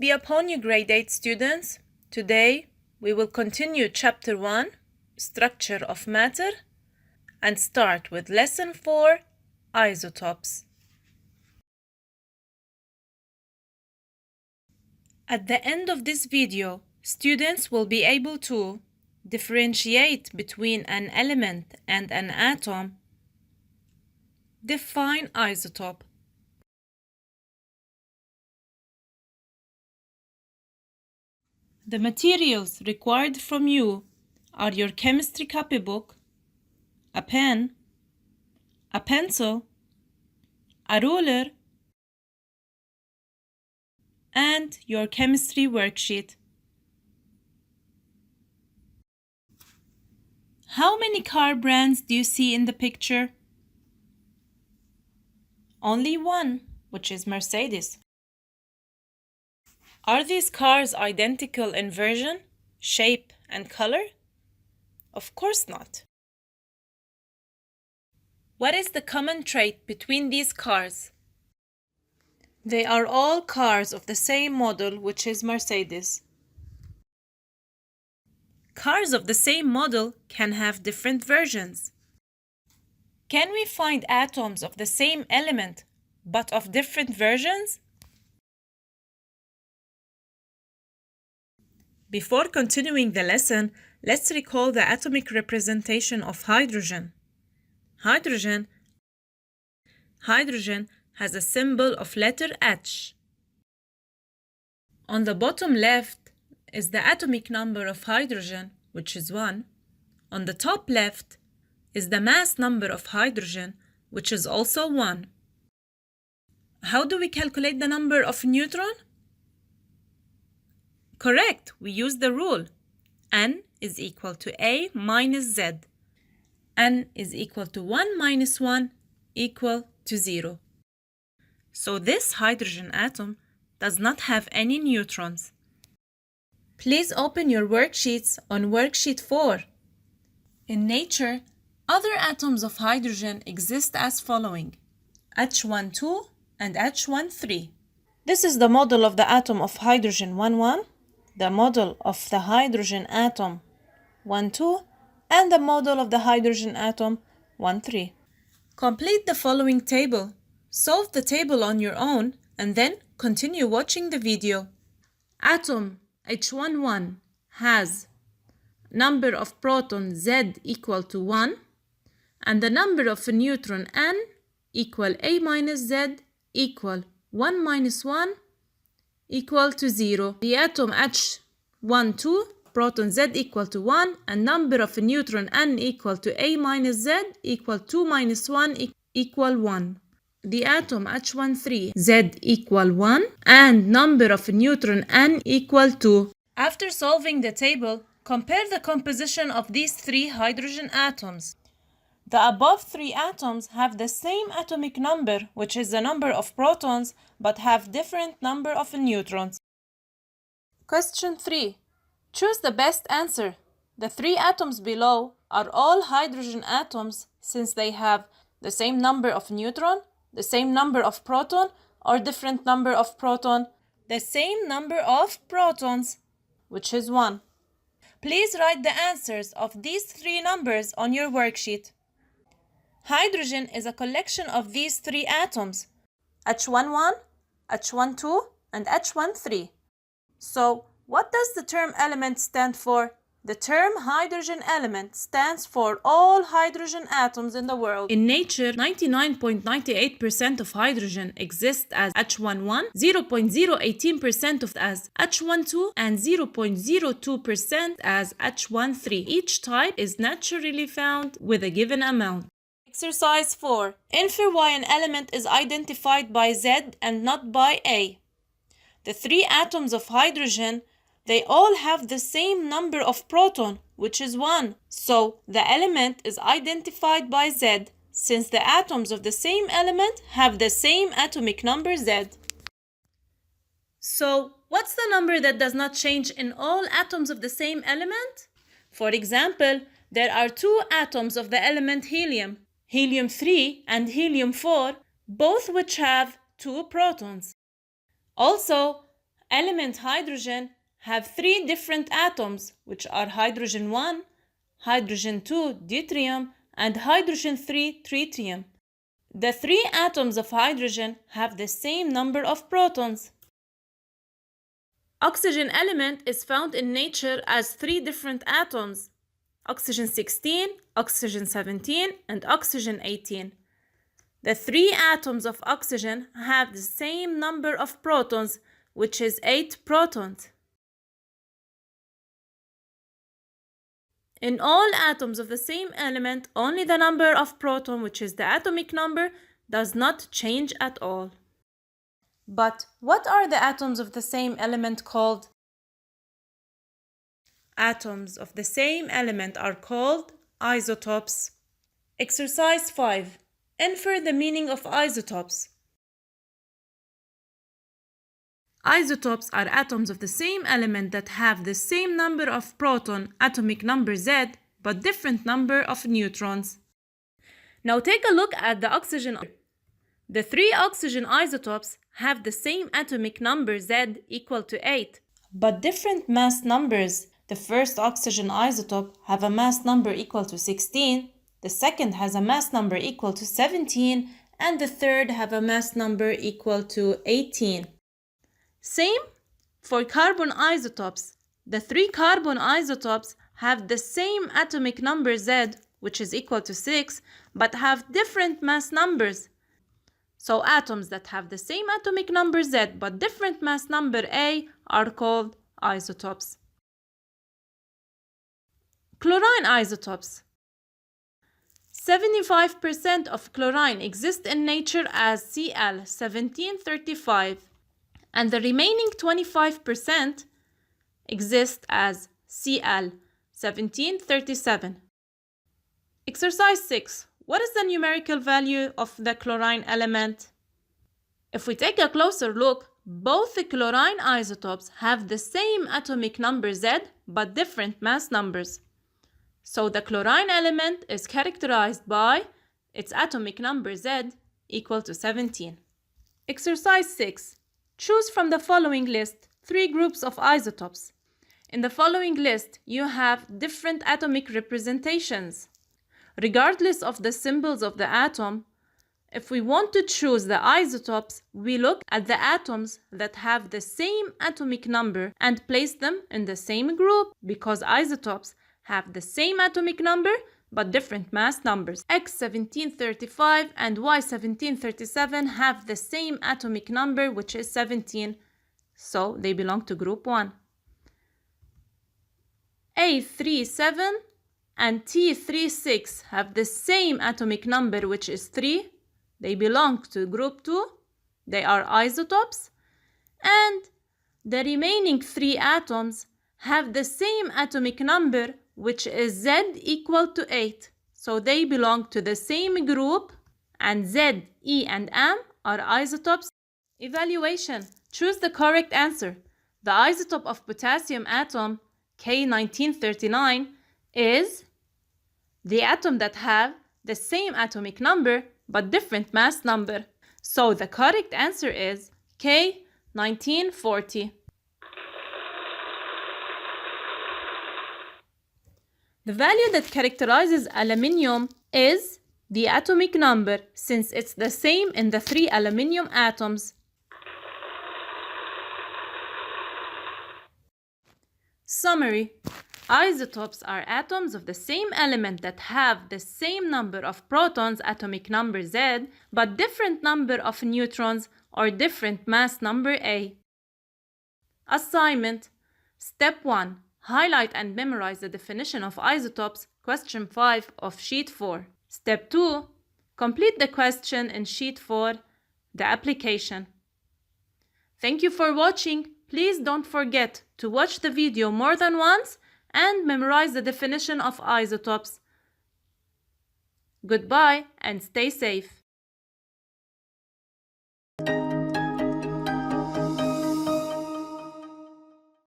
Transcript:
be upon you, grade 8 students. Today we will continue chapter 1, Structure of Matter, and start with lesson 4, Isotopes. At the end of this video, students will be able to differentiate between an element and an atom, define isotope. The materials required from you are your chemistry copybook, a pen, a pencil, a ruler, and your chemistry worksheet. How many car brands do you see in the picture? Only one, which is Mercedes. Are these cars identical in version, shape, and color? Of course not. What is the common trait between these cars? They are all cars of the same model, which is Mercedes. Cars of the same model can have different versions. Can we find atoms of the same element, but of different versions? Before continuing the lesson, let's recall the atomic representation of hydrogen. Hydrogen has a symbol of letter H. On the bottom left is the atomic number of hydrogen, which is 1. On the top left is the mass number of hydrogen, which is also 1. How do we calculate the number of neutron? Correct, we use the rule. N is equal to A minus Z. N is equal to 1 minus 1 equal to 0. So this hydrogen atom does not have any neutrons. Please open your worksheets on worksheet 4. In nature, other atoms of hydrogen exist as following: H12 and H13. This is the model of the atom of hydrogen 11, the model of the hydrogen atom 12, and the model of the hydrogen atom 13. Complete the following table. Solve the table on your own and then continue watching the video. Atom H11 has number of protons Z equal to 1 and the number of a neutron N equal A minus Z equal 1 minus 1 equal to 0. The atom H12, proton Z equal to 1 and number of a neutron N equal to A minus Z equal 2 minus 1 equal 1. The atom H13, Z equal 1 and number of a neutron N equal 2. After solving the table, compare the composition of these three hydrogen atoms. The above three atoms have the same atomic number, which is the number of protons, but have different number of neutrons. Question 3. Choose the best answer. The three atoms below are all hydrogen atoms since they have the same number of neutron, the same number of proton, or different number of proton, the same number of protons, which is 1. Please write the answers of these three numbers on your worksheet. Hydrogen is a collection of these three atoms, H11, H12, and H13. So, what does the term element stand for? The term hydrogen element stands for all hydrogen atoms in the world. In nature, 99.98% of hydrogen exists as H11, 0.018% as H12, and 0.02% as H13. Each type is naturally found with a given amount. Exercise 4. Infer why an element is identified by Z and not by A. The three atoms of hydrogen, they all have the same number of proton, which is 1. So, the element is identified by Z, since the atoms of the same element have the same atomic number Z. So, what's the number that does not change in all atoms of the same element? For example, there are two atoms of the element helium, helium-3 and helium-4, both which have 2 protons. Also, Element hydrogen have three different atoms, which are hydrogen 1, hydrogen 2, deuterium, and hydrogen 3, tritium. The three atoms of hydrogen have the same number of protons. Oxygen element is found in nature as three different atoms: oxygen 16, oxygen 17, and oxygen 18. The three atoms of oxygen have the same number of protons, which is 8 protons. In all atoms of the same element, only the number of proton, which is the atomic number, does not change at all. But what are the atoms of the same element called? Atoms of the same element are called isotopes. Exercise 5. Infer the meaning of isotopes. Isotopes are atoms of the same element that have the same number of proton, atomic number Z, but different number of neutrons. Now take a look at the oxygen. The three oxygen isotopes have the same atomic number Z equal to 8, but different mass numbers. The first oxygen isotope have a mass number equal to 16, the second has a mass number equal to 17, and the third have a mass number equal to 18. Same for carbon isotopes. The three carbon isotopes have the same atomic number Z, which is equal to 6, but have different mass numbers. So atoms that have the same atomic number Z but different mass number A are called isotopes. Chlorine isotopes. 75% of chlorine exists in nature as Cl1735, and the remaining 25% exist as Cl1737. Exercise 6. What is the numerical value of the chlorine element? If we take a closer look, both the chlorine isotopes have the same atomic number Z but different mass numbers. So the chlorine element is characterized by its atomic number Z equal to 17. Exercise 6. Choose from the following list 3 groups of isotopes. In the following list, you have different atomic representations. Regardless of the symbols of the atom, if we want to choose the isotopes, we look at the atoms that have the same atomic number and place them in the same group, because isotopes have the same atomic number but different mass numbers. X1735 and Y1737 have the same atomic number, which is 17, so they belong to group 1. A37 and T36 have the same atomic number, which is 3. They belong to group 2. They are isotopes. And the remaining 3 atoms have the same atomic number, which is Z equal to 8. So they belong to the same group, and Z, E, and M are isotopes. Evaluation. Choose the correct answer. The isotope of potassium atom, K1939, is the atom that have the same atomic number but different mass number. So the correct answer is K1940. The value that characterizes aluminium is the atomic number, since it's the same in the 3 aluminium atoms. Summary. Isotopes are atoms of the same element that have the same number of protons, atomic number Z, but different number of neutrons or different mass number A. Assignment. Step 1. Highlight and memorize the definition of isotopes, question 5 of sheet 4. Step 2. Complete the question in sheet 4, the application. Thank you for watching. Please don't forget to watch the video more than once and memorize the definition of isotopes. Goodbye and stay safe.